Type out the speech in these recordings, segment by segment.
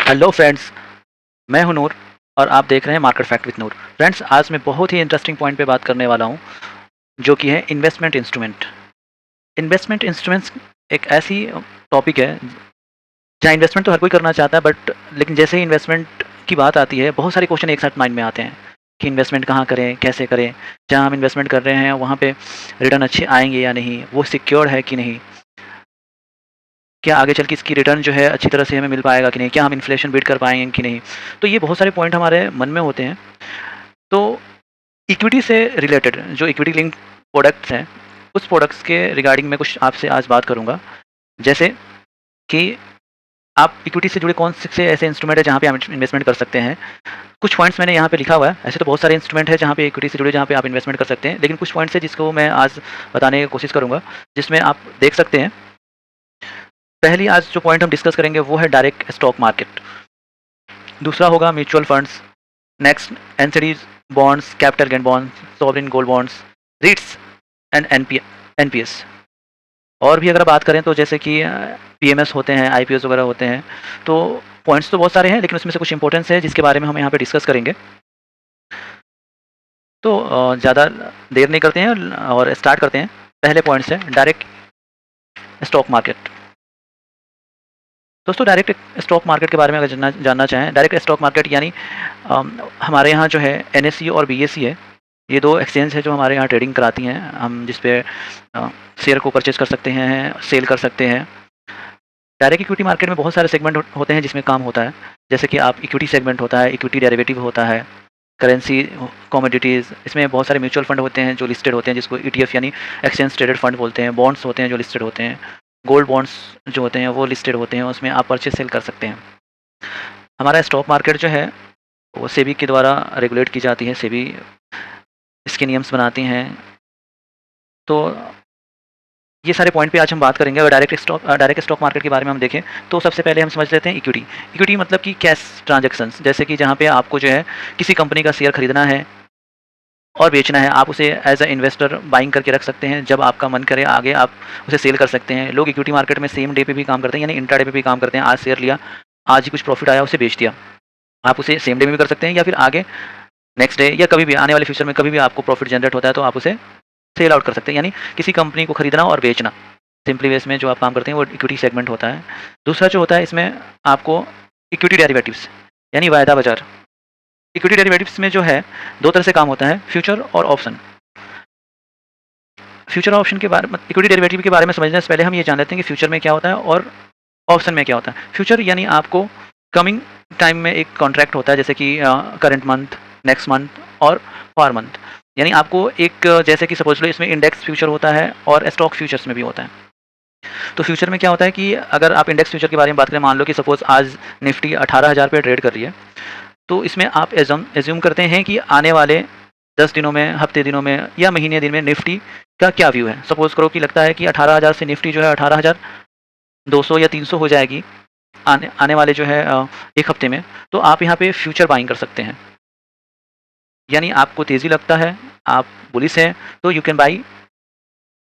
Hello friends, मैं हूं नूर और आप देख रहे हैं market fact with Noor. Friends, आज मैं बहुत ही इंटरेस्टिंग पॉइंट पे बात करने वाला हूं, जो कि है इन्वेस्टमेंट इंस्ट्रूमेंट। इन्वेस्टमेंट इंस्ट्रूमेंट्स एक ऐसी टॉपिक है जहां इन्वेस्टमेंट तो हर कोई करना चाहता है, बट लेकिन जैसे ही इन्वेस्टमेंट की बात आती है, बहुत सारे क्वेश्चन एक साथ माइंड में आते हैं कि इन्वेस्टमेंट कहाँ करें, कैसे करें। जहाँ हम इन्वेस्टमेंट कर रहे हैं वहाँ पे रिटर्न अच्छे आएंगे या नहीं, वो सिक्योर है कि नहीं, क्या आगे चल के इसकी रिटर्न जो है अच्छी तरह से हमें मिल पाएगा कि नहीं, क्या हम इन्फ्लेशन बीट कर पाएंगे कि नहीं। तो ये बहुत सारे पॉइंट हमारे मन में होते हैं। तो इक्विटी से रिलेटेड जो इक्विटी लिंक्ड प्रोडक्ट्स हैं, उस प्रोडक्ट्स के रिगार्डिंग मैं कुछ आपसे आज बात करूंगा। जैसे कि आप इक्विटी से जुड़े कौन से ऐसे इंस्ट्रूमेंट है जहाँ पे आप इन्वेस्टमेंट कर सकते हैं। कुछ पॉइंट्स मैंने यहाँ पे लिखा हुआ है। ऐसे तो बहुत सारे इंस्ट्रूमेंट है जहाँ पे इक्विटी से जुड़े, जहाँ पे आप इन्वेस्टमेंट कर सकते हैं, लेकिन कुछ पॉइंट्स है जिसको मैं आज बताने की कोशिश करूँगा, जिसमें आप देख सकते हैं। पहली आज जो पॉइंट हम डिस्कस करेंगे वो है डायरेक्ट स्टॉक मार्केट। दूसरा होगा mutual funds. Next NCDs, bonds, capital gain bonds, sovereign gold bonds, REITs and NPS. और भी अगर बात करें तो जैसे कि पीएमएस होते हैं, आईपीओस वगैरह होते हैं। तो पॉइंट्स तो बहुत सारे हैं, लेकिन उसमें से कुछ इंपॉर्टेंस है जिसके बारे में हम यहाँ पे डिस्कस करेंगे। तो ज़्यादा देर नहीं करते हैं और स्टार्ट करते हैं। पहले पॉइंट से डायरेक्ट स्टॉक मार्केट। दोस्तों, डायरेक्ट स्टॉक मार्केट के बारे में अगर जानना चाहें, डायरेक्ट स्टॉक मार्केट यानी हमारे यहाँ जो है एनएससी और बीएससी है, ये दो एक्सचेंज है जो हमारे यहाँ ट्रेडिंग कराती हैं। हम जिस पे शेयर को परचेज कर सकते हैं, सेल कर सकते हैं। डायरेक्ट इक्विटी मार्केट में बहुत सारे सेगमेंट होते हैं जिसमें काम होता है। जैसे कि आप इक्विटी सेगमेंट होता है, इक्विटी डेरिवेटिव होता है, करेंसी, कमोडिटीज़। इसमें बहुत सारे म्यूचुअल फंड होते हैं जो लिस्टेड होते हैं, जिसको ईटीएफ यानी एक्सचेंज ट्रेडेड फंड बोलते हैं। बॉन्ड्स होते हैं जो लिस्टेड होते हैं। गोल्ड बॉन्ड्स जो होते हैं वो लिस्टेड होते हैं, उसमें आप परचेज सेल कर सकते हैं। हमारा स्टॉक मार्केट जो है वो सेबी के द्वारा रेगुलेट की जाती है। सेबी इसके नियम्स बनाती हैं। तो ये सारे पॉइंट पे आज हम बात करेंगे। अगर डायरेक्ट स्टॉक मार्केट के बारे में हम देखें तो सबसे पहले हम समझ लेते हैं इक्विटी। इक्विटी मतलब कि कैश ट्रांजैक्शंस, जैसे कि जहाँ पे आपको जो है किसी कंपनी का शेयर खरीदना है और बेचना है, आप उसे एज अ इन्वेस्टर बाइंग करके रख सकते हैं। जब आपका मन करे आगे आप उसे सेल कर सकते हैं। लोग इक्विटी मार्केट में सेम डे पे भी काम करते हैं, यानी इंट्राडे पे भी काम करते हैं। आज शेयर लिया, आज ही कुछ प्रॉफिट आया, उसे बेच दिया। आप उसे सेम डे में भी कर सकते हैं, या फिर आगे नेक्स्ट डे या कभी भी आने वाले फ्यूचर में कभी भी आपको प्रॉफिट जनरेट होता है तो आप उसे सेल आउट कर सकते हैं। यानी किसी कंपनी को खरीदना और बेचना, सिंपली वे में जो आप काम करते हैं वो इक्विटी सेगमेंट होता है। दूसरा जो होता है इसमें आपको इक्विटी डेरिवेटिव्स यानी वायदा बाजार। इक्विटी डेरिवेटिव्स में जो है दो तरह से काम होता है, फ्यूचर और ऑप्शन। फ्यूचर ऑप्शन के बारे में, इक्विटी डेरिवेटिव के बारे में समझने से पहले हम ये जान लेते हैं कि फ्यूचर में क्या होता है और ऑप्शन में क्या होता है। फ्यूचर यानी आपको कमिंग टाइम में एक कॉन्ट्रैक्ट होता है, जैसे कि करंट मंथ, नेक्स्ट मंथ और फॉर मंथ। यानी आपको एक जैसे कि सपोज लो इसमें इंडेक्स फ्यूचर होता है और स्टॉक फ्यूचर्स में भी होता है। तो फ्यूचर में क्या होता है कि अगर आप इंडेक्स फ्यूचर के बारे में बात करें, मान लो कि सपोज आज निफ्टी 18,000 पे ट्रेड कर रही है, तो इसमें आप एज्यूम करते हैं कि आने वाले 10 दिनों में, हफ्ते दिनों में या महीने दिन में निफ्टी का क्या व्यू है। सपोज करो कि लगता है कि 18,000 से निफ्टी जो है 18,200 या 300 हो जाएगी आने वाले जो है एक हफ्ते में, तो आप यहाँ पे फ्यूचर बाइंग कर सकते हैं। यानी आपको तेज़ी लगता है, आप बुलिश हैं, तो यू कैन बाई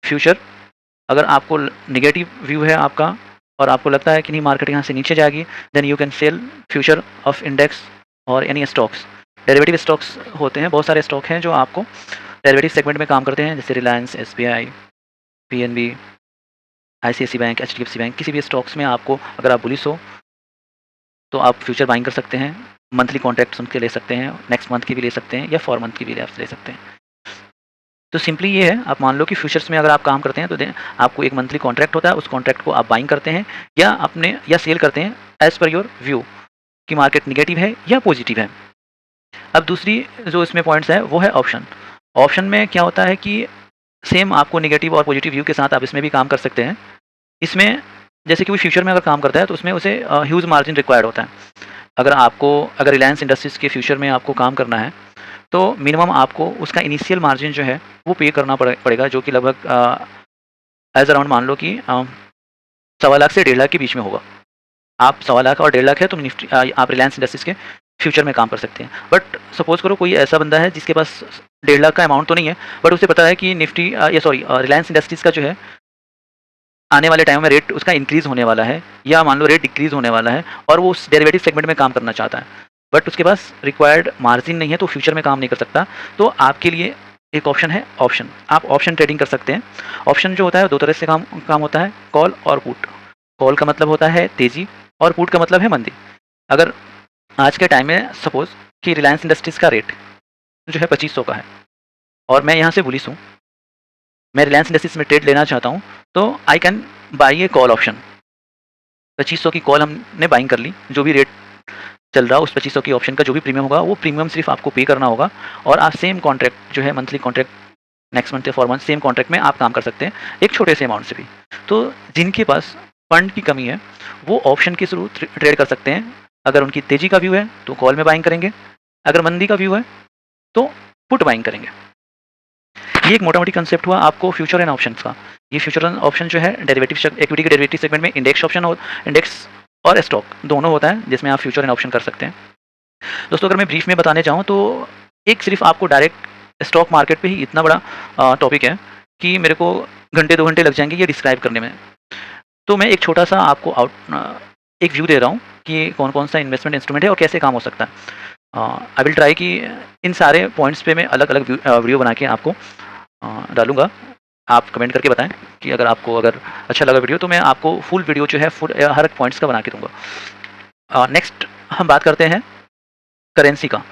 फ्यूचर। अगर आपको नेगेटिव व्यू है आपका और आपको लगता है कि नहीं मार्केट यहाँ से नीचे जाएगी, then you can sell future of index और एनी स्टॉक्स। डेरिवेटिव स्टॉक्स होते हैं, बहुत सारे स्टॉक हैं जो आपको डेरिवेटिव सेगमेंट में काम करते हैं, जैसे Reliance, SBI, PNB, ICIC bank, HDFC bank. किसी भी स्टॉक्स में आपको अगर आप बुलिश हो तो आप फ्यूचर बाइंग कर सकते हैं। मंथली कॉन्ट्रैक्ट्स उनके ले सकते हैं, नेक्स्ट मंथ की भी ले सकते हैं या फॉर मंथ की भी आप ले सकते हैं। तो सिंपली ये है, आप मान लो कि फ्यूचर्स में अगर आप काम करते हैं तो आपको एक मंथली कॉन्ट्रैक्ट होता है, उस कॉन्ट्रैक्ट को आप बाइंग करते हैं या सेल करते हैं एज पर योर व्यू कि मार्केट निगेटिव है या पॉजिटिव है। अब दूसरी जो इसमें पॉइंट्स है वो है ऑप्शन। ऑप्शन में क्या होता है कि सेम आपको निगेटिव और पॉजिटिव व्यू के साथ आप इसमें भी काम कर सकते हैं। इसमें जैसे कि वो फ्यूचर में अगर काम करता है तो उसमें उसे ह्यूज मार्जिन रिक्वायर्ड होता है। अगर रिलायंस इंडस्ट्रीज़ के फ्यूचर में आपको काम करना है तो मिनिमम आपको उसका इनिशियल मार्जिन जो है वो पे करना पड़ेगा, जो कि लगभग एज अराउंड मान लो कि 1.25 लाख से 1.5 लाख के बीच में होगा। आप 1.25 लाख और 1.5 लाख है तो निफ्टी आप रिलायंस इंडस्ट्रीज़ के फ्यूचर में काम कर सकते हैं। बट सपोज करो कोई ऐसा बंदा है जिसके पास 1.5 लाख का अमाउंट तो नहीं है, बट उसे पता है कि निफ्टी रिलायंस इंडस्ट्रीज़ का जो है आने वाले टाइम में रेट उसका इंक्रीज़ होने वाला है या मान लो रेट डिक्रीज़ होने वाला है और वो उस डेरिवेटिव सेगमेंट में काम करना चाहता है, बट उसके पास रिक्वायर्ड मार्जिन नहीं है, तो फ्यूचर में काम नहीं कर सकता। तो आपके लिए एक ऑप्शन है ऑप्शन, आप ऑप्शन ट्रेडिंग कर सकते हैं। ऑप्शन जो होता है 2 तरह से काम काम होता है, कॉल और पुट। कॉल का मतलब होता है तेज़ी और पुट का मतलब है मंदी। अगर आज के टाइम में सपोज़ कि रिलायंस इंडस्ट्रीज़ का रेट जो है 2500 का है और मैं यहाँ से बुलिश हूँ, मैं रिलायंस इंडस्ट्रीज़ में ट्रेड लेना चाहता हूँ, तो I can buy A call option. 2500 की कॉल हमने बाइंग कर ली, जो भी रेट चल रहा है उस 2500 की ऑप्शन का जो भी प्रीमियम होगा वो प्रीमियम सिर्फ आपको पे करना होगा और आप सेम कॉन्ट्रैक्ट जो है मंथली कॉन्ट्रैक्ट नेक्स्ट मंथ या फॉर मंथ सेम कॉन्ट्रैक्ट में आप काम कर सकते हैं एक छोटे से अमाउंट से भी। तो जिनके पास फंड की कमी है वो ऑप्शन के थ्रू ट्रेड कर सकते हैं। अगर उनकी तेज़ी का व्यू है तो कॉल में बाइंग करेंगे, अगर मंदी का व्यू है तो पुट बाइंग करेंगे। ये एक मोटा-मोटी कंसेप्ट हुआ आपको फ्यूचर एंड ऑप्शंस का। ये फ्यूचर एंड ऑप्शन जो है डेरिवेटिव इक्विटी के डेरिवेटिव सेगमेंट में इंडेक्स और स्टॉक दोनों होता है जिसमें आप फ्यूचर एंड ऑप्शन कर सकते हैं। दोस्तों अगर मैं ब्रीफ में बताने चाहूँ तो एक सिर्फ आपको डायरेक्ट स्टॉक मार्केट पे ही इतना बड़ा टॉपिक है कि मेरे को घंटे 2 घंटे लग जाएंगे ये डिस्क्राइब करने में। तो मैं एक छोटा सा आपको एक व्यू दे रहा हूँ कि कौन कौन सा इन्वेस्टमेंट इंस्ट्रूमेंट है और कैसे काम हो सकता है। आई विल ट्राई कि इन सारे पॉइंट्स पे मैं अलग अलग वीडियो बना के आपको डालूंगा। आप कमेंट करके बताएं कि अगर अच्छा लगा वीडियो तो मैं आपको फुल वीडियो जो है हर एक पॉइंट्स का बना के दूंगा। नेक्स्ट हम बात करते हैं करेंसी का।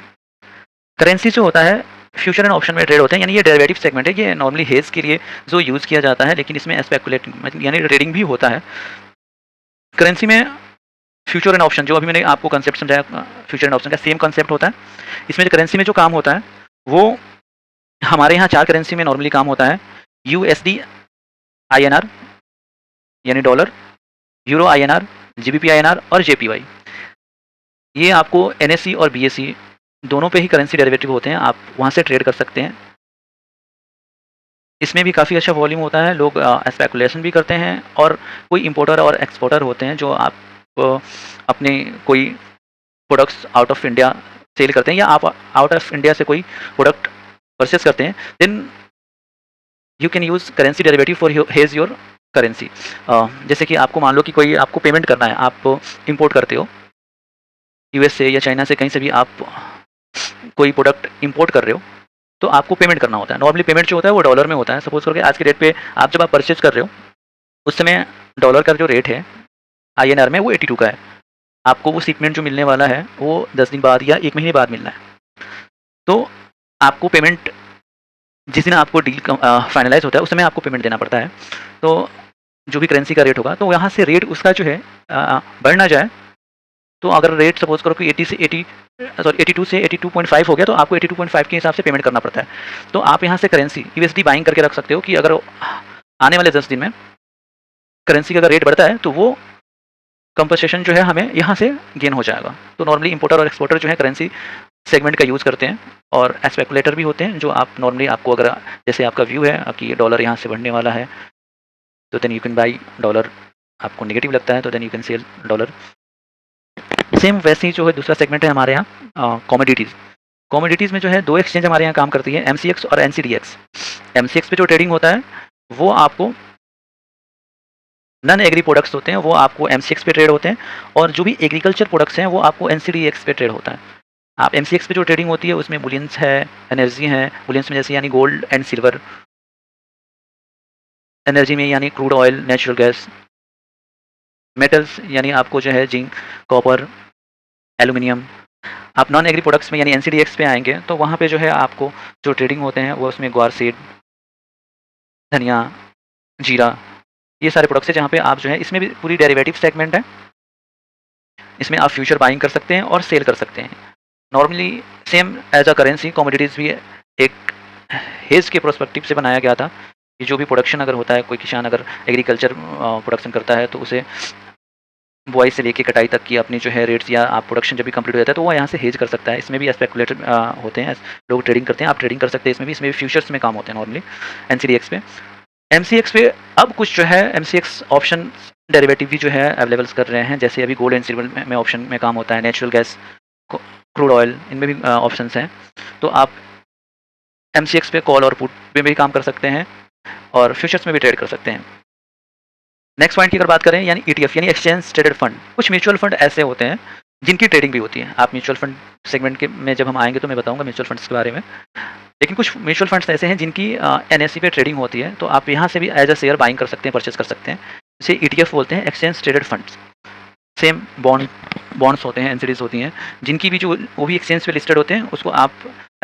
करेंसी जो होता है फ्यूचर एंड ऑप्शन में ट्रेड होते हैं, यानी ये डेरिवेटिव सेगमेंट है। ये नॉर्मली हेज के लिए जो यूज़ किया जाता है, लेकिन इसमें स्पेकुलेटिंग यानी ट्रेडिंग भी होता है। करेंसी में फ्यूचर एंड ऑप्शन जो अभी मैंने आपको कंसेप्ट समझाया फ्यूचर एंड ऑप्शन का सेम कंसेप्ट होता है। इसमें जो करेंसी में जो काम होता है वो हमारे यहाँ 4 करेंसी में नॉर्मली काम होता है। यूएसडी आईएनआर यानी dollar, euro INR, GBP INR और जेपीवाई। ये आपको एनएससी और बीएससी दोनों पे ही करेंसी डेरिवेटिव होते हैं, आप वहाँ से ट्रेड कर सकते हैं। इसमें भी काफ़ी अच्छा वॉल्यूम होता है, लोग स्पेकुलेशन भी करते हैं और कोई इंपोर्टर और एक्सपोर्टर होते हैं जो आप अपने कोई products out of India sell करते हैं या आप आउट ऑफ इंडिया से कोई प्रोडक्ट परचेस करते हैं, then you can use currency derivative for hedge your currency. जैसे कि आपको मान लो कि कोई आपको पेमेंट करना है, आप इंपोर्ट करते हो यूएस से या चाइना से, कहीं से भी आप कोई प्रोडक्ट इंपोर्ट कर रहे हो तो आपको पेमेंट करना होता है। नॉर्मली पेमेंट जो होता है वो डॉलर में होता है। सपोज करके आज के डेट पे आप जब आप परचेज कर रहे हो उस समय डॉलर का जो रेट है आईएनआर में वो 82 का है। आपको वो शिपमेंट जो मिलने वाला है वो 10 दिन बाद या 1 महीने बाद मिलना है। तो आपको पेमेंट जिस दिन आपको डील फाइनलाइज होता है उस समय आपको पेमेंट देना पड़ता है। तो जो भी करेंसी का रेट होगा तो यहाँ से रेट उसका जो है बढ़ ना जाए। तो अगर रेट सपोज करो कि 82 से 82.5 हो गया तो आपको 82.5 के हिसाब से पेमेंट करना पड़ता है। तो आप यहाँ से करेंसी यूएसडी बाइंग करके रख सकते हो कि अगर आने वाले 10 दिन में करेंसी का अगर रेट बढ़ता है तो वो कंपनसेशन जो है हमें यहाँ से गेन हो जाएगा। तो नॉर्मली इंपोर्टर और एक्सपोर्टर जो है करेंसी सेगमेंट का यूज़ करते हैं और स्पेकुलेटर भी होते हैं जो आप नॉर्मली आपको अगर जैसे आपका व्यू है कि डॉलर यहाँ से बढ़ने वाला है तो then you can buy dollar, आपको नेगेटिव लगता है तो then you can sell dollar. Same वैसे ही जो है दूसरा सेगमेंट है हमारे यहाँ कॉमोडिटीज़। कॉमोडिटीज़ में जो है 2 एक्सचेंज हमारे यहाँ काम करती है, एमसीएक्स और एनसीडीएक्स। एमसीएक्स पे जो ट्रेडिंग होता है वो आपको नॉन एग्री प्रोडक्ट्स होते हैं वो आपको एमसीएक्स पे ट्रेड होते हैं और जो भी एग्रीकल्चर प्रोडक्ट्स हैं वो आपको एनसीडीएक्स पे ट्रेड होता है। आप एमसीएक्स पे जो ट्रेडिंग होती है उसमें बुलियंस है, एनर्जी है। बुलियंस में जैसे यानी गोल्ड एंड सिल्वर, एनर्जी में यानी crude oil, natural gas, metals यानी आपको जो है जिंक, कॉपर, एल्यूमिनियम। आप नॉन एग्री प्रोडक्ट्स में यानी एनसीडीएक्स पे आएंगे तो वहाँ पे जो है आपको जो ट्रेडिंग होते हैं वो उसमें ग्वार सीड, धनिया, जीरा, ये सारे प्रोडक्ट्स हैं जहाँ पे आप जो है इसमें भी पूरी डेरिवेटिव सेगमेंट है। इसमें आप फ्यूचर बाइंग कर सकते हैं और सेल कर सकते हैं। Normally same as a currency commodities भी एक हेज के प्रोस्पेक्टिव से बनाया गया था कि जो भी प्रोडक्शन अगर होता है, कोई किसान अगर एग्रीकल्चर प्रोडक्शन करता है तो उसे बुआई से लेके कटाई तक की अपनी जो है रेट्स या आप प्रोडक्शन जब भी कंप्लीट हो जाता है तो वो यहाँ से हेज कर सकता है। इसमें भी स्पेकुलेटर होते हैं, लोग ट्रेडिंग करते हैं, आप ट्रेडिंग कर सकते हैं। इसमें भी फ्यूचर्स में काम होते हैं नॉर्मली एनसीडीएक्स पे। एमसीएक्स पे अब कुछ जो है एमसीएक्स ऑप्शन डेरिवेटिव भी जो है अवेलेबल्स कर रहे हैं, जैसे अभी गोल्ड एंड सिल्वर में ऑप्शन में काम होता है, नेचुरल गैस, क्रूड ऑयल, इनमें भी ऑप्शंस हैं। तो आप एमसीएक्स पे कॉल और पुट में भी काम कर सकते हैं और फ्यूचर्स में भी ट्रेड कर सकते हैं। नेक्स्ट पॉइंट की अगर बात करें यानी ईटीएफ यानी एक्सचेंज ट्रेडेड फंड। कुछ म्यूचुअल फंड ऐसे होते हैं जिनकी ट्रेडिंग भी होती है। आप म्यूचुअल फंड सेगमेंट के में जब हम आएंगे तो मैं बताऊंगा म्यूचुअल फंड्स के बारे में। लेकिन कुछ म्यूचुअल फंड्स ऐसे हैं जिनकी एनएससी पे ट्रेडिंग होती है, तो आप यहाँ से भी एज अ शेयर बाइंग कर सकते हैं, परचेज कर सकते हैं। इसे ईटीएफ बोलते हैं, exchange traded funds. Same bonds होते हैं, एनसीडीज होती हैं, जिनकी भी जो वो भी एक्सचेंज पे लिस्टेड होते हैं, उसको आप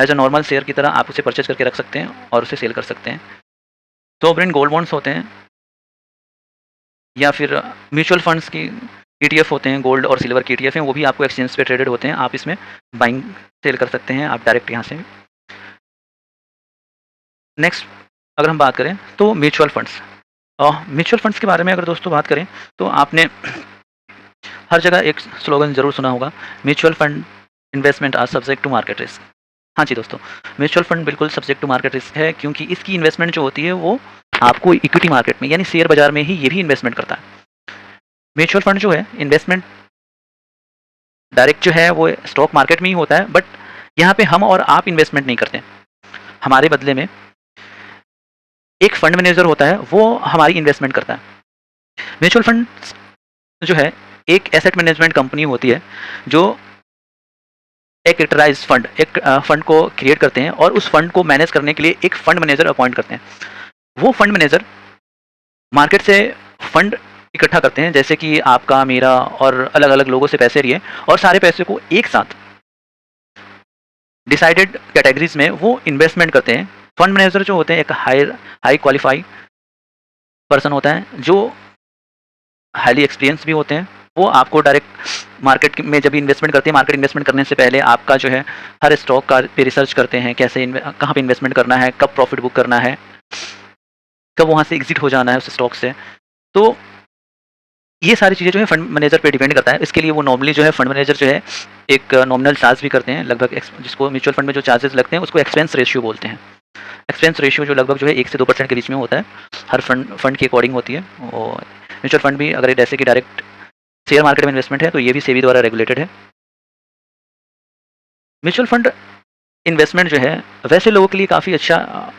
एज अ नॉर्मल शेयर की तरह आप उसे परचेज करके रख सकते हैं और उसे सेल कर सकते हैं। सॉवरेन गोल्ड बॉन्ड्स होते हैं या फिर म्यूचुअल फंड्स की ईटीएफ होते हैं, गोल्ड और सिल्वर की ईटीएफ हैं, वो भी आपको एक्सचेंज पे ट्रेडेड होते हैं। आप इसमें बाइंग सेल कर सकते हैं आप डायरेक्ट यहाँ से। नेक्स्ट अगर हम बात करें तो म्यूचुअल फंड्स। म्यूचुअल फंड्स के बारे में अगर दोस्तों बात करें तो आपने हर जगह एक स्लोगन ज़रूर सुना होगा, mutual fund investment are subject to market risk. हाँ जी दोस्तों, म्यूचुअल फंड बिल्कुल सब्जेक्ट टू मार्केट रिस्क है, क्योंकि इसकी इन्वेस्टमेंट जो होती है वो आपको इक्विटी मार्केट में यानी शेयर बाजार में ही ये भी इन्वेस्टमेंट करता है। म्यूचुअल फंड जो है इन्वेस्टमेंट डायरेक्ट जो है वो स्टॉक मार्केट में ही होता है, बट यहाँ पे हम और आप इन्वेस्टमेंट नहीं करते। हमारे बदले में एक फंड मैनेजर होता है, वो हमारी इन्वेस्टमेंट करता है। म्यूचुअल फंड जो है एक एसेट मैनेजमेंट कंपनी होती है जो एक कैरेक्टराइज फंड, एक फंड को क्रिएट करते हैं और उस फंड को मैनेज करने के लिए एक फंड मैनेजर अपॉइंट करते हैं। वो फंड मैनेजर मार्केट से फंड इकट्ठा करते हैं, जैसे कि आपका, मेरा और अलग अलग लोगों से पैसे लिए, और सारे पैसे को एक साथ डिसाइडेड कैटेगरीज में वो इन्वेस्टमेंट करते हैं। फंड मैनेजर जो होते हैं एक हाई क्वालिफाइड पर्सन होता है, जो हाईली एक्सपीरियंस भी होते हैं। वो आपको डायरेक्ट मार्केट में जब इन्वेस्टमेंट करते हैं, मार्केट इन्वेस्टमेंट करने से पहले आपका जो है हर स्टॉक का पे रिसर्च करते हैं, कैसे कहाँ पे इन्वेस्टमेंट करना है, कब प्रॉफिट बुक करना है, कब वहाँ से एग्जिट हो जाना है उस स्टॉक से। तो ये सारी चीज़ें जो है फंड मैनेजर पे डिपेंड करता है। इसके लिए वो नॉर्मली जो है फंड मैनेजर जो है एक नॉमिनल चार्ज भी करते हैं, लगभग जिसको म्यूचुअल फंड में जो चार्जेस लगते हैं उसको एक्सपेंस रेशियो बोलते हैं। एक्सपेंस रेशियो जो लगभग जो है 1 से 2% के बीच में होता है, हर फंड की अकॉर्डिंग होती है। और म्यूचुअल फंड भी अगर जैसे कि डायरेक्ट शेयर मार्केट में इन्वेस्टमेंट है तो ये भी सेबी द्वारा रेगुलेटेड है। म्यूचुअल फंड इन्वेस्टमेंट जो है वैसे लोगों के लिए काफ़ी अच्छा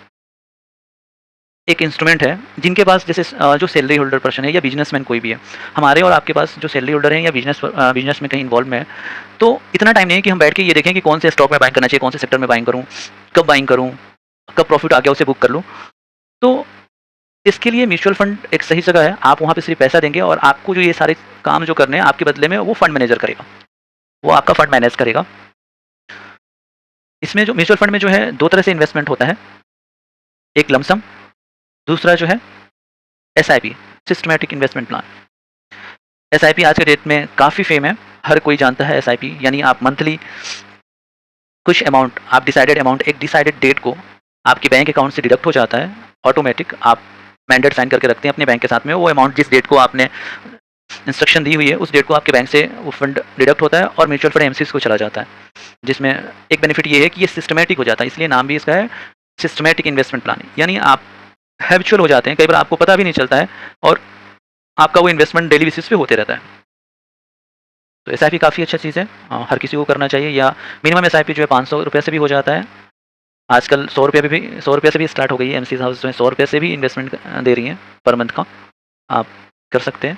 एक इंस्ट्रूमेंट है जिनके पास जैसे जो सैलरी होल्डर पर्सन है या बिजनेसमैन कोई भी है। हमारे और आपके पास जो सैलरी होल्डर है या बिजनेस में कहीं इन्वॉल्व में है, तो इतना टाइम नहीं है कि हम बैठ के ये देखें कि कौन से स्टॉक में बाइंग करना चाहिए, कौन से सेक्टर में बाइंग करूँ, बाइंग करूँ, कब प्रॉफिट आ गया उसे बुक कर लूँ। तो इसके लिए म्यूचुअल फंड एक सही जगह है। आप वहाँ पे सिर्फ पैसा देंगे और आपको जो ये सारे काम जो करने हैं आपके बदले में वो फंड मैनेजर करेगा, वो आपका फंड मैनेज करेगा। इसमें जो म्यूचुअल फंड में जो है 2 तरह से इन्वेस्टमेंट होता है, एक लमसम, दूसरा जो है SIP, systematic investment plan. SIP आज के डेट में काफ़ी फेम है, हर कोई जानता है SIP। यानी आप मंथली कुछ अमाउंट, आप डिसाइडेड अमाउंट एक डिसाइडेड डेट को आपके बैंक अकाउंट से डिडक्ट हो जाता है ऑटोमेटिक। आप मैंडेट साइन करके रखते हैं अपने बैंक के साथ में, वो अमाउंट जिस डेट को आपने इंस्ट्रक्शन दी हुई है उस डेट को आपके बैंक से वो फंड डिडक्ट होता है और म्यूचुअल फंड एमसीज को चला जाता है। जिसमें एक बेनिफिट ये है कि ये सिस्टमैटिक हो जाता है, इसलिए नाम भी इसका है सिस्टमैटिक इन्वेस्टमेंट प्लान। यानी आप हैबिचुअल हो जाते हैं, कई बार आपको पता भी नहीं चलता है और आपका वो इन्वेस्टमेंट डेली बेसिस पे होते रहता है। तो SIP काफ़ी अच्छा चीज़ है, हर किसी को करना चाहिए। या मिनिमम SIP जो है 500 रुपये से भी हो जाता है। आजकल 100 रुपये से भी स्टार्ट हो गई है। एमसीज हाउस जो है 100 रुपये से भी इन्वेस्टमेंट दे रही हैं पर मंथ का, आप कर सकते हैं।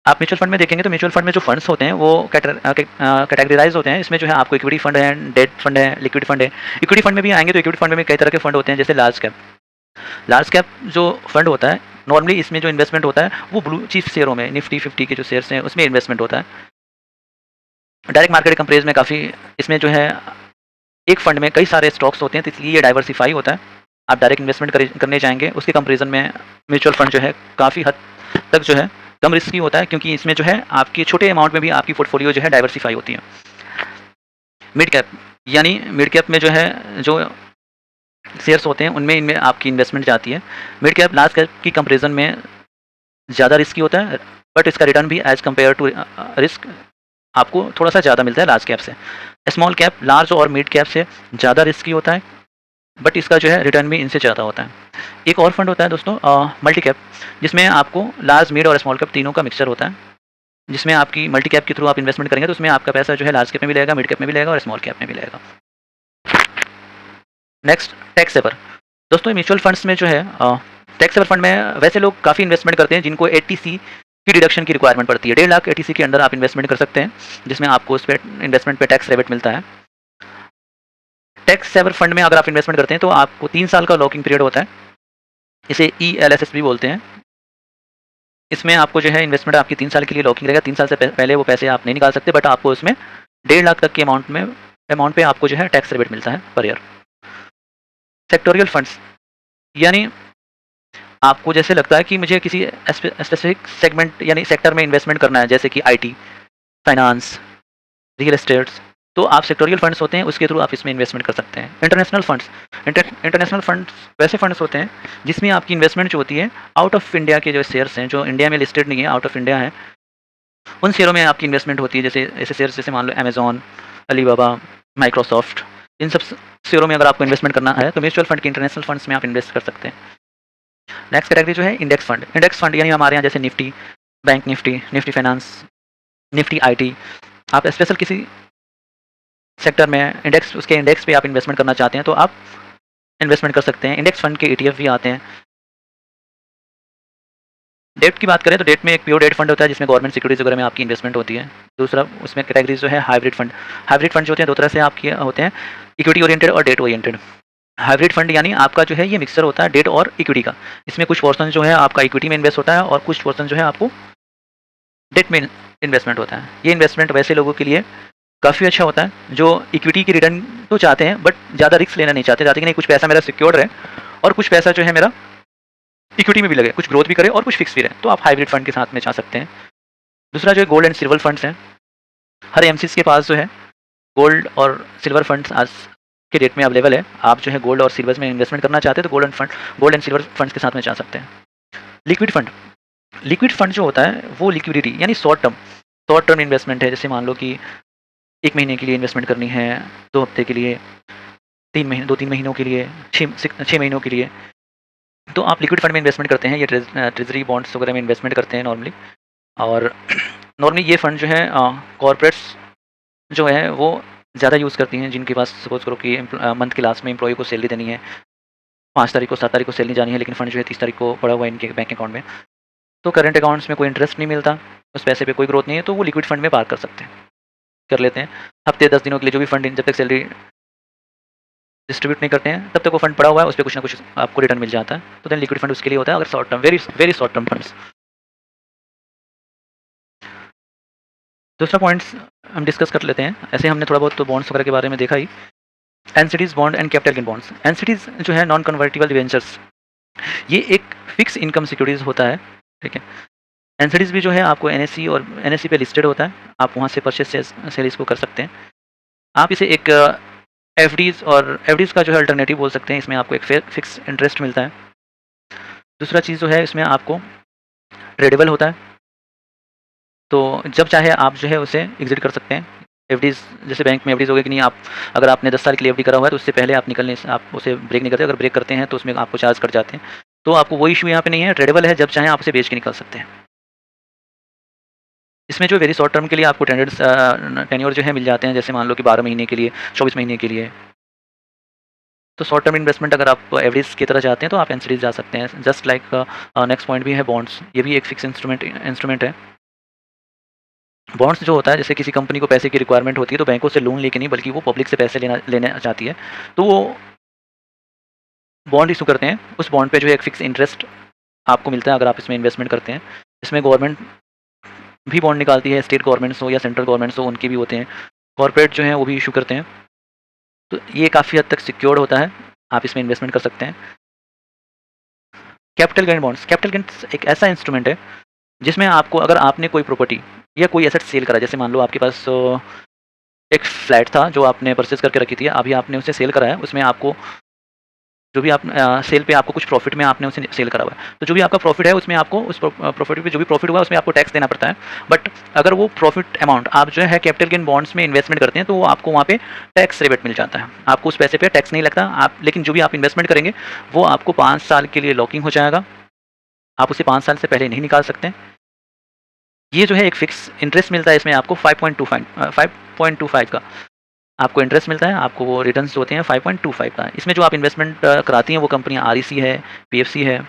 आप म्यूचुअल फंड में देखेंगे तो म्यूचुअल फंड में जो फंड्स होते हैं वो कैटेगराइज होते हैं। इसमें जो है आपको इक्विटी फंड है, डेट फंड है, लिक्विड फंड है। इक्विटी फंड में भी आएंगे तो इक्विटी फंड में कई तरह के फंड होते हैं, जैसे लार्ज कैप जो फंड होता है, नॉर्मली इसमें जो इन्वेस्टमेंट होता है वो ब्लू चिप शेयरों में, निफ्टी 50 के जो शेयर्स हैं उसमें इन्वेस्टमेंट होता है। डायरेक्ट मार्केट कंपेरिजन में काफ़ी इसमें जो है एक फंड में कई सारे स्टॉक्स होते हैं, तो इसलिए ये डाइवर्सिफाई होता है। आप डायरेक्ट इन्वेस्टमेंट करने जाएंगे उसके कंपेरिजन में म्यूचुअल फंड जो है काफ़ी हद तक जो है कम रिस्की होता है, क्योंकि इसमें जो है आपके छोटे अमाउंट में भी आपकी पोर्टफोलियो जो है डाइवर्सिफाई होती है। मिड कैप, यानी मिड कैप में जो है जो शेयर्स होते हैं उनमें इनमें आपकी इन्वेस्टमेंट जाती है। मिड कैप लार्ज कैप की कंपेरिजन में ज़्यादा रिस्की होता है, बट इसका रिटर्न भी एज कम्पेयर टू रिस्क आपको थोड़ा सा ज़्यादा मिलता है लार्ज कैप से। स्मॉल कैप लार्ज और मिड कैप से ज़्यादा रिस्की होता है, बट इसका जो है रिटर्न भी इनसे ज़्यादा होता है। एक और फंड होता है दोस्तों मल्टी कैप, जिसमें आपको लार्ज, मिड और स्मॉल कैप तीनों का मिक्सचर होता है। जिसमें आपकी मल्टी कैप के थ्रू आप इन्वेस्टमेंट करेंगे तो उसमें आपका पैसा जो है लार्ज कैप में भी लगेगा, मिड कैप में भी लगेगा और स्मॉल कैप में भी लगेगा। Next, tax saver. दोस्तों म्यूचुअल फंड्स में जो है टैक्स सेवर फंड में वैसे लोग काफ़ी इन्वेस्टमेंट करते हैं जिनको 80C की डिडक्शन की रिक्वायरमेंट पड़ती है। 1.5 लाख 80C के अंडर आप इन्वेस्टमेंट कर सकते हैं, जिसमें आपको उस पे इन्वेस्टमेंट पे टैक्स रिबेट मिलता है। टैक्स सेवर फंड में अगर आप इन्वेस्टमेंट करते हैं तो आपको 3 साल का लॉकिंग पीरियड होता है, इसे ELSS भी बोलते हैं। इसमें आपको जो है इन्वेस्टमेंट आपकी 3 साल के लिए लॉकिंग रहेगा, 3 साल से पहले वो पैसे आप नहीं निकाल सकते, बट आपको उसमें 1.5 लाख तक के अमाउंट पे आपको जो है टैक्स रिबेट मिलता है पर ईयर। सेक्टोरियल फंड्स यानी आपको जैसे लगता है कि मुझे किसी स्पेसिफिक सेगमेंट यानी सेक्टर में इन्वेस्टमेंट करना है, जैसे कि IT, फाइनेंस, रियल एस्टेट्स, तो आप सेक्टोरियल फंड्स होते हैं, उसके थ्रू आप इसमें इन्वेस्टमेंट कर सकते हैं। इंटरनेशनल फंड्स वैसे फंड्स होते हैं जिसमें आपकी इन्वेस्टमेंट जो होती है आउट ऑफ इंडिया के जो शेयर्स हैं, जो इंडिया में लिस्टेड नहीं है, आउट ऑफ इंडिया है, उन शेयरों में आपकी इन्वेस्टमेंट होती है। जैसे ऐसे शेयर्स जैसे मान लो अमेजॉन, अलीबाबा, माइक्रोसॉफ्ट, इन सब शेयरों में अगर आपको इन्वेस्टमेंट करना है तो म्यूचुअल फंड के इंटरनेशनल फंड्स में आप इन्वेस्ट कर सकते हैं। नेक्स्ट कैटेगरी जो है इंडेक्स फंड। इंडेक्स फंड यानी हमारे यहाँ जैसे Nifty, bank Nifty, Nifty finance, Nifty IT, आप स्पेशल किसी सेक्टर में उसके इंडेक्स पे आप इन्वेस्टमेंट करना चाहते हैं तो आप इन्वेस्टमेंट कर सकते हैं। इंडेक्स फंड के ETF भी आते हैं। डेट की बात करें तो डेट में एक प्योर डेट फंड होता है जिसमें गवर्नमेंट सिक्योरिटीज वगैरह में आपकी इन्वेस्टमेंट होती है। दूसरा उसमें कैटेगरी जो है हाइब्रिड फंड। हाइब्रिड फंड जो होते हैं 2 तरह से आपके होते हैं, इक्विटी ओरिएंटेड और डेट ओरिएंटेड। हाइब्रिड फंड यानी आपका जो है ये मिक्सचर होता है डेट और इक्विटी का। इसमें कुछ पोर्शन जो है आपका इक्विटी में इन्वेस्ट होता है और कुछ पोर्शन जो है आपको डेट में इन्वेस्टमेंट होता है। ये इन्वेस्टमेंट वैसे लोगों के लिए काफ़ी अच्छा होता है जो इक्विटी की रिटर्न तो चाहते हैं बट ज़्यादा रिस्क लेना नहीं चाहते कि नहीं कुछ पैसा मेरा सिक्योर्ड रहे और कुछ पैसा जो है मेरा इक्विटी में भी लगे, कुछ ग्रोथ भी करे और कुछ फिक्स भी रहे, तो आप हाइब्रिड फंड के साथ में जा सकते हैं। दूसरा जो है गोल्ड एंड सिल्वर फंड्स हैं। हर एमसीज के पास जो है गोल्ड और सिल्वर फंड्स आज के डेट में अवेलेबल है। आप जो है गोल्ड और सिल्वर में इन्वेस्टमेंट करना चाहते हैं तो गोल्ड एंड सिल्वर फंड्स के साथ में जा सकते हैं। लिक्विड फंड जो होता है वो लिक्विडिटी यानी शॉर्ट टर्म इन्वेस्टमेंट है। जैसे मान लो कि 1 महीने के लिए इन्वेस्टमेंट करनी है, 2 हफ्ते के लिए, 2-3 महीनों के लिए, 6 महीनों के लिए, तो आप लिक्विड फंड में इन्वेस्टमेंट करते हैं। ये ट्रेजरी बॉन्ड्स वगैरह में इन्वेस्टमेंट करते हैं नॉर्मली। और नॉर्मली ये फंड जो है कॉर्पोरेट्स जो है वो ज़्यादा यूज़ करती हैं, जिनके पास सपोज करो कि मंथ के लास्ट में एम्प्लॉय को सैलरी देनी है, 5 तारीख को 7 तारीख को सैलरी जानी है, लेकिन फंड जो है 30 तारीख को पड़ा हुआ है इनके बैंक अकाउंट में, तो करंट अकाउंट्स में कोई इंटरेस्ट नहीं मिलता, उस पैसे पे कोई ग्रोथ नहीं है, तो वो लिक्विड फंड में पार्क कर लेते हैं। हफ्ते 10 दिनों के लिए जो भी फंड जब तक सैलरी डिस्ट्रीब्यूट नहीं करते हैं तब तक वो फंड पड़ा हुआ है, उस पर कुछ ना कुछ आपको रिटर्न मिल जाता है, तो देन लिक्विड फंड उसके लिए होता है। अगर short term very short term funds. दूसरा पॉइंट्स हम डिस्कस कर लेते हैं। ऐसे हमने थोड़ा बहुत तो बॉन्ड्स वगैरह के बारे में देखा ही। NCDs bond and capital gain bonds. NCDs जो है नॉन कन्वर्टिबल डिवेंचर्स, ये एक फिक्स इनकम सिक्योरिटीज होता है, ठीक है। एनसीडीज भी जो है आपको एनएससी और एनएससी पे लिस्टेड होता है, आप वहाँ से परचेज सेल इसको कर सकते हैं। आप इसे एक एफडीज़ का जो है अल्टरनेटिव बोल सकते हैं। इसमें आपको एक फिक्स इंटरेस्ट मिलता है। दूसरा चीज़ जो है इसमें आपको ट्रेडेबल होता है, तो जब चाहे आप जो है उसे एग्जिट कर सकते हैं। एफडीज़ जैसे बैंक में एफडीज़ हो गई कि नहीं, आप अगर आपने 10 साल के लिए एफडी करा हुआ है तो उससे पहले आप निकलने से आप उसे ब्रेक नहीं करते। अगर ब्रेक करते हैं तो उसमें आपको चार्ज कट जाते हैं, तो आपको वो इशू यहाँ पे नहीं है। ट्रेडेबल है, जब चाहे आप उसे बेच के निकल सकते हैं। इसमें जो वेरी शॉर्ट टर्म के लिए आपको टेन्योर जो है मिल जाते हैं, जैसे मान लो कि 12 महीने के लिए, 24 महीने के लिए। तो शॉर्ट टर्म इन्वेस्टमेंट अगर आप एवरेज की तरह चाहते हैं तो आप एनसीडीज जा सकते हैं। जस्ट लाइक नेक्स्ट पॉइंट भी है बॉन्ड्स, ये भी एक फिक्स इंस्ट्रूमेंट है। बॉन्ड्स जो होता है, जैसे किसी कंपनी को पैसे की रिक्वायरमेंट होती है तो बैंकों से लोन लेके नहीं बल्कि वो पब्लिक से पैसे लेना चाहती है, तो वो बॉन्ड इशू करते हैं। उस बॉन्ड पे जो है एक फिक्स इंटरेस्ट आपको मिलता है अगर आप इसमें इन्वेस्टमेंट करते हैं। इसमें गवर्नमेंट भी बॉन्ड निकालती है, स्टेट गवर्नमेंट्स हो या सेंट्रल गवर्नमेंट्स हो, उनके भी होते हैं। कॉर्पोरेट जो है वो भी इशू करते हैं, तो ये काफ़ी हद तक सिक्योर्ड होता है, आप इसमें इन्वेस्टमेंट कर सकते हैं। Capital gain bonds. Capital gain एक ऐसा इंस्ट्रूमेंट है जिसमें आपको, अगर आपने कोई प्रॉपर्टी या कोई एसेट सेल करा, जैसे मान लो आपके पास एक फ्लैट था जो आपने परचेज करके रखी थी, अभी आपने उसे सेल करा है, उसमें आपको जो भी आप सेल पे आपको कुछ प्रॉफिट में आपने उसे सेल करा हुआ है, तो जो भी आपका प्रॉफिट है उसमें आपको उस प्रॉफिट पे जो भी प्रॉफिट हुआ उसमें आपको टैक्स देना पड़ता है। बट अगर वो प्रॉफिट अमाउंट आप जो है कैपिटल गेन बॉन्ड्स में इन्वेस्टमेंट करते हैं तो वो आपको वहाँ पे टैक्स रिबेट मिल जाता है, आपको उस पैसे पे टैक्स नहीं लगता। आप लेकिन जो भी आप इन्वेस्टमेंट करेंगे वो आपको 5 साल के लिए लॉकिंग हो जाएगा, आप उसे 5 साल से पहले नहीं निकाल सकते। ये जो है एक फिक्स इंटरेस्ट मिलता है, इसमें आपको 5.25 का आपको इंटरेस्ट मिलता है, आपको वो रिटर्न्स होते हैं 5.25 का। इसमें जो आप इन्वेस्टमेंट कराती हैं वो कंपनियाँ REC है, PFC है,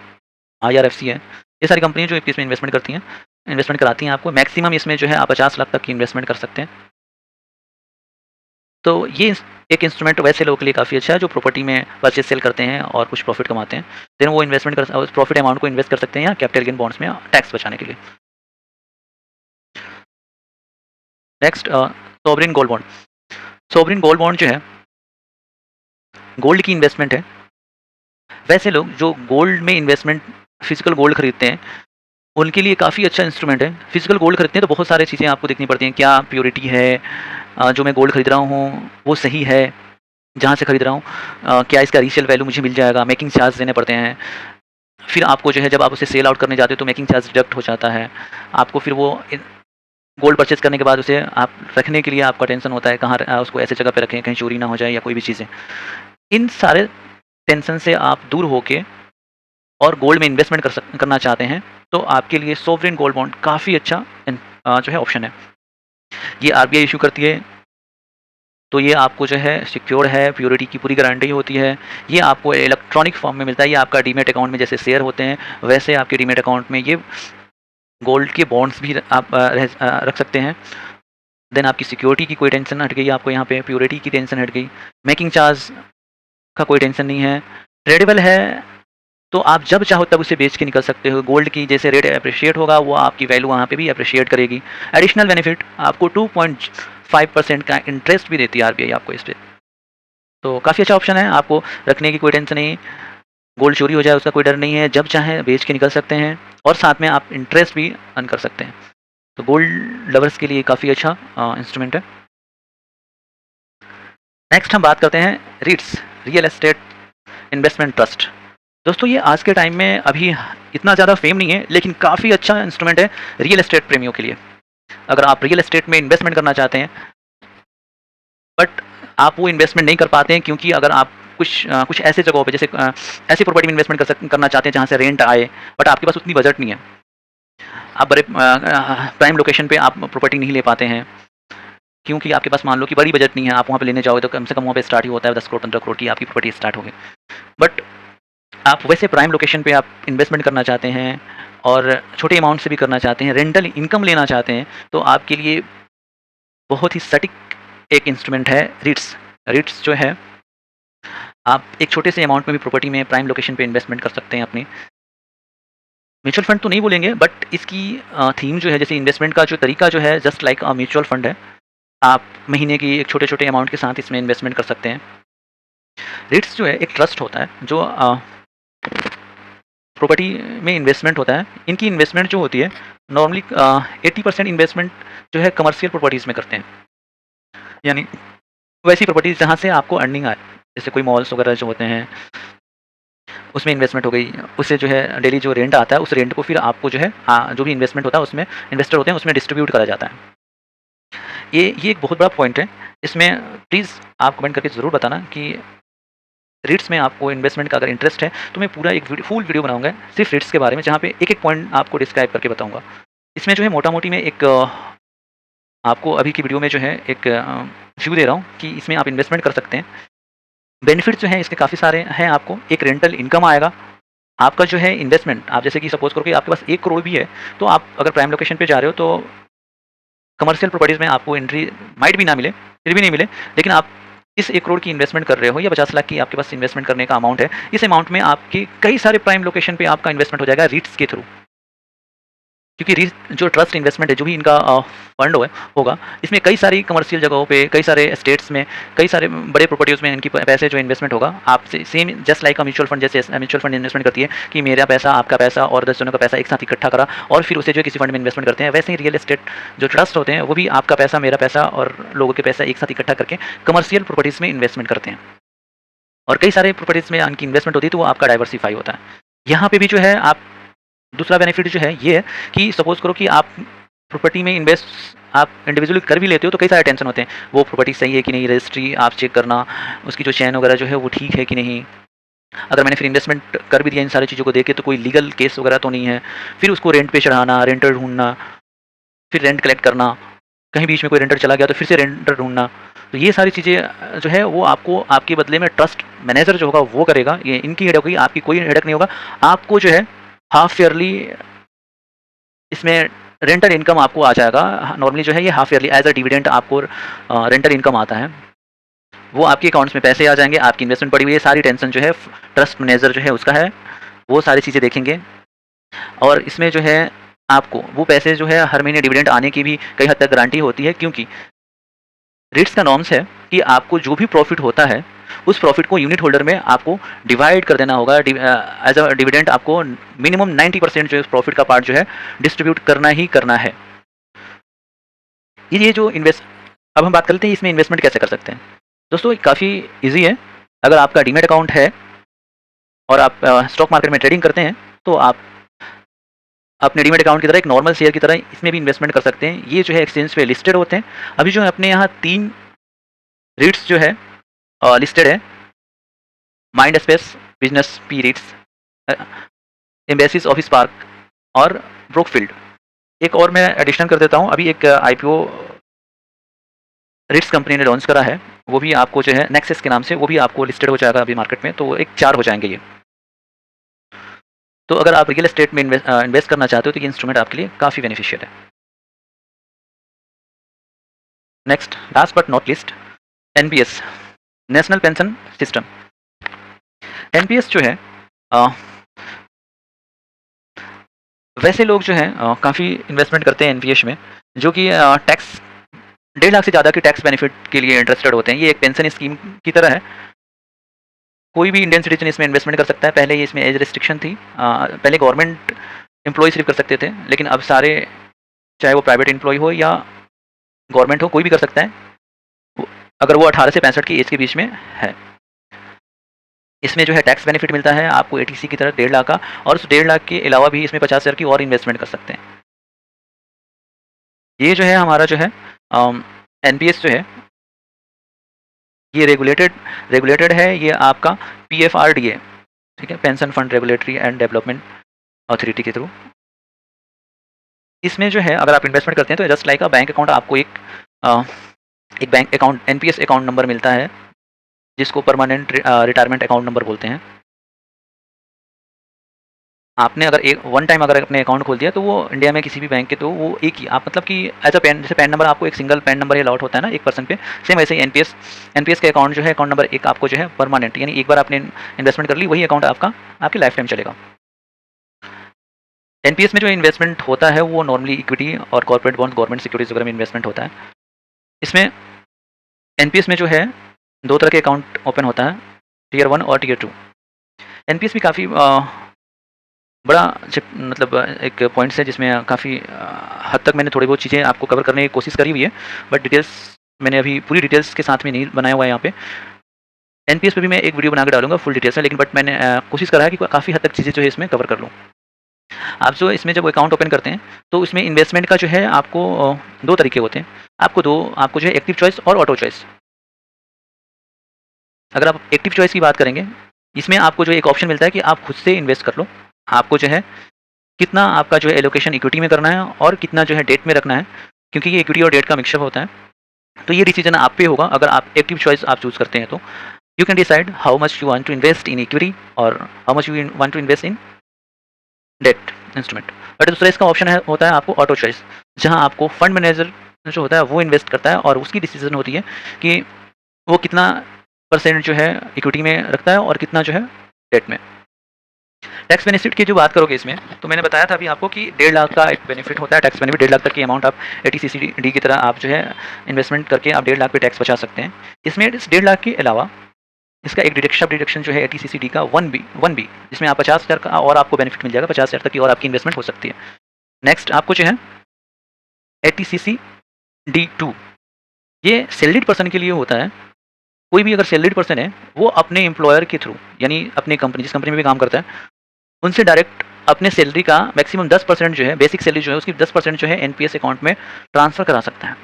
IRFC है, ये सारी कंपनियाँ जो इसमें इन्वेस्टमेंट करती हैं, इन्वेस्टमेंट कराती हैं आपको। मैक्सिमम इसमें जो है आप 50 लाख तक की इन्वेस्टमेंट कर सकते हैं। तो ये एक इंस्ट्रूमेंट वैसे लोगों के लिए काफ़ी अच्छा है जो प्रॉपर्टी में परचेज सेल करते हैं और कुछ प्रॉफिट कमाते हैं। देन वो इन्वेस्टमेंट कर उस प्रॉफिट अमाउंट को इन्वेस्ट कर सकते हैं या कैपिटल गेन बॉन्ड्स में टैक्स बचाने के लिए। Next sovereign gold bond. Sovereign gold bond जो है गोल्ड की इन्वेस्टमेंट है। वैसे लोग जो गोल्ड में इन्वेस्टमेंट फिजिकल गोल्ड खरीदते हैं उनके लिए काफ़ी अच्छा इंस्ट्रूमेंट है। फिजिकल गोल्ड खरीदते हैं तो बहुत सारी चीज़ें आपको देखनी पड़ती हैं, क्या प्योरिटी है, जो मैं गोल्ड खरीद रहा हूँ वो सही है जहाँ से खरीद रहा हूँ, क्या इसका रीसेल वैल्यू मुझे मिल जाएगा, मेकिंग चार्ज देने पड़ते हैं। फिर आपको जो है जब आप उसे सेल आउट करने जाते हो तो मेकिंग चार्ज डिडक्ट हो जाता है आपको। फिर वो गोल्ड परचेज करने के बाद उसे आप रखने के लिए आपका टेंशन होता है कहाँ उसको ऐसे जगह पे रखें कहीं चोरी ना हो जाए या कोई भी चीज़ें। इन सारे टेंशन से आप दूर होके और गोल्ड में इन्वेस्टमेंट करना चाहते हैं तो आपके लिए सोवरेन गोल्ड बॉन्ड काफ़ी अच्छा जो है ऑप्शन है। ये RBI इशू करती है तो ये आपको जो है सिक्योर है, प्योरिटी की पूरी गारंटी होती है। ये आपको इलेक्ट्रॉनिक फॉर्म में मिलता है। ये आपका डीमेट अकाउंट में जैसे शेयर होते हैं वैसे आपके डीमेट अकाउंट में ये गोल्ड के बॉन्ड्स भी आप रख सकते हैं। देन आपकी सिक्योरिटी की कोई टेंशन हट गई, आपको यहाँ पे प्योरिटी की टेंशन हट गई, मेकिंग चार्ज का कोई टेंशन नहीं है, ट्रेडेबल है तो आप जब चाहो तब उसे बेच के निकल सकते हो। गोल्ड की जैसे रेट अप्रिशिएट होगा वो आपकी वैल्यू वहाँ पे भी अप्रिशिएट करेगी। एडिशनल बेनिफिट आपको 2.5% का इंटरेस्ट भी देती है RBI आपको इस पर। तो काफ़ी अच्छा ऑप्शन है, आपको रखने की कोई टेंशन नहीं, गोल्ड चोरी हो जाए उसका कोई डर नहीं है, जब चाहें बेच के निकल सकते हैं और साथ में आप इंटरेस्ट भी अर्न कर सकते हैं। तो गोल्ड लवर्स के लिए काफ़ी अच्छा इंस्ट्रूमेंट है। नेक्स्ट हम बात करते हैं REITs, real estate investment trust. दोस्तों ये आज के टाइम में अभी इतना ज़्यादा फेम नहीं है लेकिन काफ़ी अच्छा इंस्ट्रूमेंट है रियल एस्टेट प्रेमियों के लिए। अगर आप रियल एस्टेट में इन्वेस्टमेंट करना चाहते हैं बट आप वो इन्वेस्टमेंट नहीं कर पाते हैं क्योंकि अगर आप कुछ ऐसे जगहों पे जैसे ऐसी प्रॉपर्टी में इन्वेस्टमेंट करना चाहते हैं जहाँ से रेंट आए बट आपके पास उतनी बजट नहीं है, आप बड़े प्राइम लोकेशन पे आप प्रॉपर्टी नहीं ले पाते हैं क्योंकि आपके पास मान लो कि बड़ी बजट नहीं है, आप वहाँ पे लेने जाओगे तो कम से कम वहाँ पे स्टार्ट ही होता है 10 करोड़ 15 करोड़ की आपकी प्रॉपर्टी स्टार्ट होगी। बट आप वैसे प्राइम लोकेशन पे आप इन्वेस्टमेंट करना चाहते हैं और छोटे अमाउंट से भी करना चाहते हैं, रेंटल इनकम लेना चाहते हैं तो आपके लिए बहुत ही सटीक एक इंस्ट्रूमेंट है REITs जो है आप एक छोटे से अमाउंट में भी प्रॉपर्टी में प्राइम लोकेशन पे इन्वेस्टमेंट कर सकते हैं। अपनी म्यूचुअल फंड तो नहीं बोलेंगे बट इसकी थीम जो है जैसे इन्वेस्टमेंट का जो तरीका जो है जस्ट लाइक म्यूचुअल फंड है। आप महीने की एक छोटे छोटे अमाउंट के साथ इसमें इन्वेस्टमेंट कर सकते हैं। REITs जो है एक ट्रस्ट होता है जो प्रॉपर्टी में इन्वेस्टमेंट होता है। इनकी इन्वेस्टमेंट जो होती है नॉर्मली 80% इन्वेस्टमेंट जो है कमर्शियल प्रॉपर्टीज़ में करते हैं, यानी वैसी प्रॉपर्टीज़ जहाँ से आपको अर्निंग आए, जैसे कोई मॉल्स वगैरह जो होते हैं उसमें इन्वेस्टमेंट हो गई, उससे जो है डेली जो रेंट आता है उस रेंट को फिर आपको जो है जो भी इन्वेस्टमेंट होता है उसमें इन्वेस्टर होते हैं उसमें डिस्ट्रीब्यूट करा जाता है। ये एक बहुत बड़ा पॉइंट है। इसमें प्लीज़ आप कमेंट करके ज़रूर बताना कि REITs में आपको इन्वेस्टमेंट का अगर इंटरेस्ट है तो मैं पूरा एक फुल वीडियो बनाऊंगा सिर्फ REITs के बारे में जहाँ पे एक एक पॉइंट आपको डिस्क्राइब करके बताऊंगा। इसमें जो है मोटा मोटी में एक आपको अभी की वीडियो में जो है एक व्यू दे रहा हूँ कि इसमें आप इन्वेस्टमेंट कर सकते हैं। बेनिफिट जो है इसके काफ़ी सारे हैं। आपको एक रेंटल इनकम आएगा, आपका जो है इन्वेस्टमेंट आप जैसे कि सपोज करो कि आपके पास 1 करोड़ भी है तो आप अगर प्राइम लोकेशन पे जा रहे हो तो कमर्शियल प्रॉपर्टीज़ में आपको एंट्री माइट भी ना मिले, फिर भी नहीं मिले, लेकिन आप इस 1 करोड़ की इन्वेस्टमेंट कर रहे हो या 50 लाख की आपके पास इन्वेस्टमेंट करने का अमाउंट है, इस अमाउंट में आपके कई सारे प्राइम लोकेशन पे आपका इन्वेस्टमेंट हो जाएगा REITs के थ्रू। क्योंकि REIT जो ट्रस्ट इन्वेस्टमेंट है जो भी इनका फंड होगा इसमें कई सारी कमर्शियल जगहों पे, कई सारे स्टेट्स में, कई सारे बड़े प्रॉपर्टीज़ में इनकी पैसे जो इन्वेस्टमेंट होगा आपसे same just like mutual fund, जैसे म्यूचुअल फंड इन्वेस्टमेंट करती है कि मेरा पैसा, आपका पैसा और 10 जनों का पैसा एक साथ इकट्ठा करा और फिर उसे जो है किसी फंड में इन्वेस्टमेंट करते हैं, वैसे ही रियल एस्टेट जो ट्रस्ट होते हैं वो भी आपका पैसा, मेरा पैसा और लोगों के पैसा एक साथ इकट्ठा करके कमर्शियल प्रॉपर्टीज़ में इन्वेस्टमेंट करते हैं और कई सारे प्रॉपर्टीज़ में उनकी इन्वेस्टमेंट होती है तो वो आपका डाइवर्सिफाई होता है। यहाँ पे भी जो है आप दूसरा बेनिफिट जो है ये है कि सपोज करो कि आप प्रॉपर्टी में इन्वेस्ट आप इंडिविजुअली कर भी लेते हो तो कई सारे टेंशन होते हैं, वो प्रॉपर्टी सही है कि नहीं, रजिस्ट्री आप चेक करना, उसकी जो चैन वगैरह जो है वो ठीक है कि नहीं, अगर मैंने फिर इन्वेस्टमेंट कर भी दिया इन सारी चीज़ों को देख के तो कोई लीगल केस वगैरह तो नहीं है, फिर उसको रेंट पे चढ़ाना, रेंटर ढूंढना, फिर रेंट कलेक्ट करना, कहीं बीच में कोई रेंटर चला गया तो फिर से रेंटर ढूंढना, तो ये सारी चीज़ें जो है वो आपको आपके बदले में ट्रस्ट मैनेजर जो होगा वो करेगा। ये इनकी हेडक होगी, आपकी कोई हेडक नहीं होगा। आपको जो है हाफ ईयरली इसमें रेंटल इनकम आपको आ जाएगा। नॉर्मली जो है ये half yearly as a dividend आपको रेंटल इनकम आता है। वो आपके अकाउंट्स में पैसे आ जाएंगे, आपकी इन्वेस्टमेंट पड़ी हुई है, सारी टेंशन जो है ट्रस्ट मैनेजर जो है उसका है, वो सारी चीज़ें देखेंगे। और इसमें जो है आपको वो पैसे जो है हर महीने डिविडेंड आने की भी कई हद तक गारंटी होती है, क्योंकि रिट्स का नॉर्म्स है कि आपको जो भी प्रॉफिट होता है उस प्रॉफिट को यूनिट होल्डर में आपको डिवाइड कर देना होगा। एज अ डिविडेंड आपको मिनिमम 90% जो है प्रॉफिट का पार्ट जो है डिस्ट्रीब्यूट करना ही करना है। ये जो इन्वेस्ट, अब हम बात करते हैं इसमें इन्वेस्टमेंट कैसे कर सकते हैं। दोस्तों काफ़ी इजी है। अगर आपका डीमैट अकाउंट है और आप स्टॉक मार्केट में ट्रेडिंग करते हैं तो आप अपने डीमैट अकाउंट की तरह एक नॉर्मल शेयर की तरह इसमें भी इन्वेस्टमेंट कर सकते हैं। ये जो है एक्सचेंज पे लिस्टेड होते हैं। अभी जो है अपने यहाँ 3 रीट्स जो है लिस्टेड है, mind space, business P रीट्स, ambiences office park और ब्रोकफील्ड। एक और मैं एडिशन कर देता हूँ, अभी एक IPO रिट्स कंपनी ने लॉन्च करा है, वो भी आपको जो है नेक्सस के नाम से, वो भी आपको लिस्टेड हो जाएगा अभी मार्केट में, तो एक 4 हो जाएंगे ये। तो अगर आप रियल एस्टेट में इन्वेस्ट करना चाहते हो तो ये इंस्ट्रूमेंट आपके लिए काफ़ी बेनिफिशियल है। Next, last but not list, NPS, national pension system. NPS जो है वैसे लोग जो हैं काफ़ी इन्वेस्टमेंट करते हैं NPS में, जो कि टैक्स 1.5 लाख से ज़्यादा की टैक्स बेनिफिट के लिए इंटरेस्टेड होते हैं। ये एक पेंशन स्कीम की तरह है। कोई भी इंडियन सिटीजन इसमें इन्वेस्टमेंट कर सकता है। पहले ये इसमें एज रिस्ट्रिक्शन थी, पहले गवर्नमेंट एम्प्लॉय सिर्फ कर सकते थे, लेकिन अब सारे, चाहे वो प्राइवेट एम्प्लॉय हो या गवर्नमेंट हो, कोई भी कर सकता है अगर वो 18 से 65 की एज के बीच में है। इसमें जो है टैक्स बेनिफिट मिलता है आपको ATC की तरह 1.5 लाख का, और उस 1.5 लाख के अलावा भी इसमें 50,000 की और इन्वेस्टमेंट कर सकते हैं। ये जो है हमारा जो है NPS जो है ये रेगुलेटेड है, ये आपका PFRDA, ठीक है, pension fund regulatory and development authority के थ्रू। इसमें जो है अगर आप इन्वेस्टमेंट करते हैं तो just like a bank account, आपको एक bank account NPS account number मिलता है, जिसको परमानेंट रिटायरमेंट अकाउंट नंबर बोलते हैं। आपने अगर एक वन टाइम अगर अपने अकाउंट खोल दिया तो वो इंडिया में किसी भी बैंक के, तो वो एक ही आप मतलब कि एज अ पैन, जैसे पैन नंबर आपको एक सिंगल पैन नंबर अलॉट होता है ना एक पर्सन पे, सेम वैसे ही NPS के अकाउंट जो है अकाउंट नंबर एक आपको जो है परमानेंट, यानी एक बार आपने इन्वेस्टमेंट कर ली वही अकाउंट आपका आपकी लाइफ टाइम चलेगा। NPS में जो इन्वेस्टमेंट होता है वो नॉर्मली इक्विटी और कॉर्पोरेट बॉन्ड, गवर्नमेंट सिक्योरिटीज वगैरह में इन्वेस्टमेंट होता है। इसमें NPS में जो है 2 तरह के अकाउंट ओपन होता है, Tier 1 और Tier 2। NPS भी काफ़ी बड़ा मतलब एक पॉइंट्स है जिसमें काफ़ी हद तक मैंने थोड़ी बहुत चीज़ें आपको कवर करने की कोशिश करी हुई है, बट डिटेल्स मैंने अभी पूरी डिटेल्स के साथ में नहीं बनाया हुआ है यहाँ पे। NPS पे भी मैं एक वीडियो बना के डालूंगा फुल डिटेल्स में, लेकिन बट मैंने कोशिश करा है कि काफ़ी हद तक चीज़ें जो है इसमें कवर कर लूँ। आप जो इसमें जब अकाउंट ओपन करते हैं तो इसमें इन्वेस्टमेंट का जो है आपको 2 तरीके होते हैं। आपको जो है एक्टिव चॉइस और ऑटो चॉइस। अगर आप एक्टिव चॉइस की बात करेंगे, इसमें आपको जो एक ऑप्शन मिलता है कि आप खुद से इन्वेस्ट कर लो। आपको जो है कितना आपका जो है एलोकेशन इक्विटी में करना है और कितना जो है डेट में रखना है, क्योंकि ये इक्विटी और डेट का मिक्सचर होता है। तो ये डिसीजन आप पे होगा। अगर आप एक्टिव चॉइस आप चूज़ करते हैं तो you can decide how much you want to invest in equity और how much you want to invest in debt instrument. But दूसरा इसका ऑप्शन है होता है आपको ऑटो चॉइस, जहाँ आपको फंड मैनेजर जो होता है वो इन्वेस्ट करता है और उसकी डिसीजन होती है कि वो कितना % जो है इक्विटी में रखता है और कितना जो है डेट में। टैक्स बेनिफिट की जो बात करोगे इसमें, तो मैंने बताया था अभी आपको कि 1.5 लाख का एक बेनिफिट होता है टैक्स बेनिफिट। 1.5 लाख तक की अमाउंट आप ATCCD की तरह आप जो है इन्वेस्टमेंट करके आप 1.5 लाख पे टैक्स बचा सकते हैं। इसमें इस 1.5 लाख के अलावा इसका एक डिडक्शन जो है ATCCD का 1B, जिसमें आप 50,000 का और आपको बेनिफिट मिल जाएगा, 50,000 तक की और आपकी इन्वेस्टमेंट हो सकती है। नेक्स्ट आपको जो है ATCCD2, ये सैलरीड पर्सन के लिए होता है। कोई भी अगर सैलरीड पर्सन है वो अपने एम्प्लॉयर के थ्रू, यानी अपनी कंपनी जिस कंपनी में भी काम करता है उनसे डायरेक्ट अपने सैलरी का मैक्सिमम 10% जो है, बेसिक सैलरी जो है उसकी 10% जो है NPS अकाउंट में ट्रांसफ़र करा सकता है।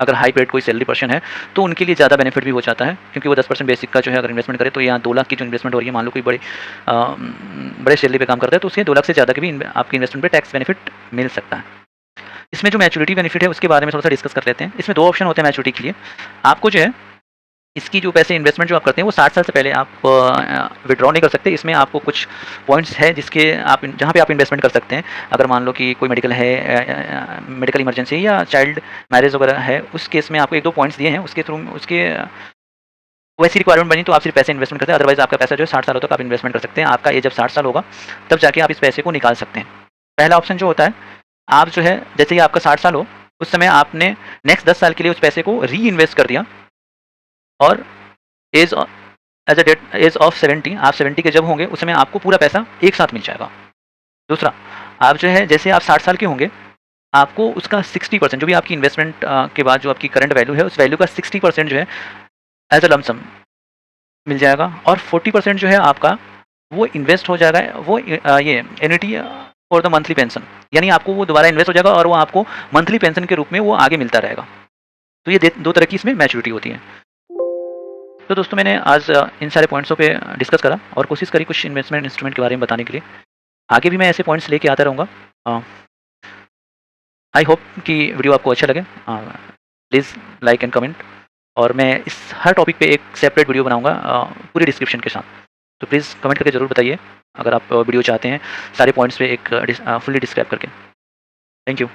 अगर हाई पेड कोई सैलरी पर्सन है तो उनके लिए ज़्यादा बेनिफिट भी हो जाता है, क्योंकि वो 10% बेसिक का जो है अगर इन्वेस्टमेंट करे तो यहाँ 2 लाख की जो इन्वेस्टमेंट हो रही है, मान लो कोई बड़े सैलरी पे काम करता है तो उसे 2 लाख से ज़्यादा की भी आपकी इन्वेस्टमेंट पे टैक्स बेनिफिट मिल सकता है। इसमें जो मैच्योरिटी बेनिफिट है उसके बारे में थोड़ा सा डिस्कस कर लेते हैं। इसमें 2 ऑप्शन होते हैं मैच्योरिटी के लिए। आपको जो है इसकी जो पैसे इन्वेस्टमेंट जो आप करते हैं वो 60 साल से पहले आप विड्रॉ नहीं कर सकते। इसमें आपको कुछ पॉइंट्स है जिसके आप जहाँ पे आप इन्वेस्टमेंट कर सकते हैं। अगर मान लो कि कोई मेडिकल है, मेडिकल इमरजेंसी या चाइल्ड मैरिज वगैरह है, उस केस में आपको 1-2 पॉइंट्स दिए हैं, उसके थ्रू उसके वैसी रिक्वायरमेंट बनी तो आप सिर्फ पैसे इन्वेस्टमेंट करते हैं। अदरवाइज़ आपका पैसा जो है 60 सालों तक आप इन्वेस्टमेंट कर सकते हैं। आपका एज जब 60 साल होगा तब जाके आप इस पैसे को निकाल सकते हैं। पहला ऑप्शन जो होता है, आप जो है जैसे ही आपका 60 साल हो उस समय आपने नेक्स्ट 10 साल के लिए उस पैसे को री इन्वेस्ट कर दिया और as as a date age of 70 आप 70 के जब होंगे उस समय आपको पूरा पैसा एक साथ मिल जाएगा। दूसरा, आप जो है जैसे आप 60 साल के होंगे आपको उसका 60% जो भी आपकी इन्वेस्टमेंट के बाद जो आपकी करंट वैल्यू है उस वैल्यू का 60% जो है एज अ लमसम मिल जाएगा और 40% जो है आपका वो इन्वेस्ट हो जाएगा, वो ये annuity for the monthly pension, यानी आपको वो दोबारा इन्वेस्ट हो जाएगा और वो आपको मंथली पेंशन के रूप में वो आगे मिलता रहेगा। तो ये दो तरह की इसमें मैच्योरिटी होती है। तो दोस्तों मैंने आज इन सारे पॉइंट्सों पे डिस्कस करा और कोशिश करी कुछ इन्वेस्टमेंट इंस्ट्रूमेंट के बारे में बताने के लिए। आगे भी मैं ऐसे पॉइंट्स लेके आता रहूँगा। आई होप कि वीडियो आपको अच्छा लगे। प्लीज़ लाइक एंड कमेंट और मैं इस हर टॉपिक पे एक सेपरेट वीडियो बनाऊँगा पूरी डिस्क्रिप्शन के साथ। तो प्लीज़ कमेंट करके ज़रूर बताइए अगर आप वीडियो चाहते हैं सारे पॉइंट्स पे एक फुल्ली डिस्क्राइब करके। Thank you.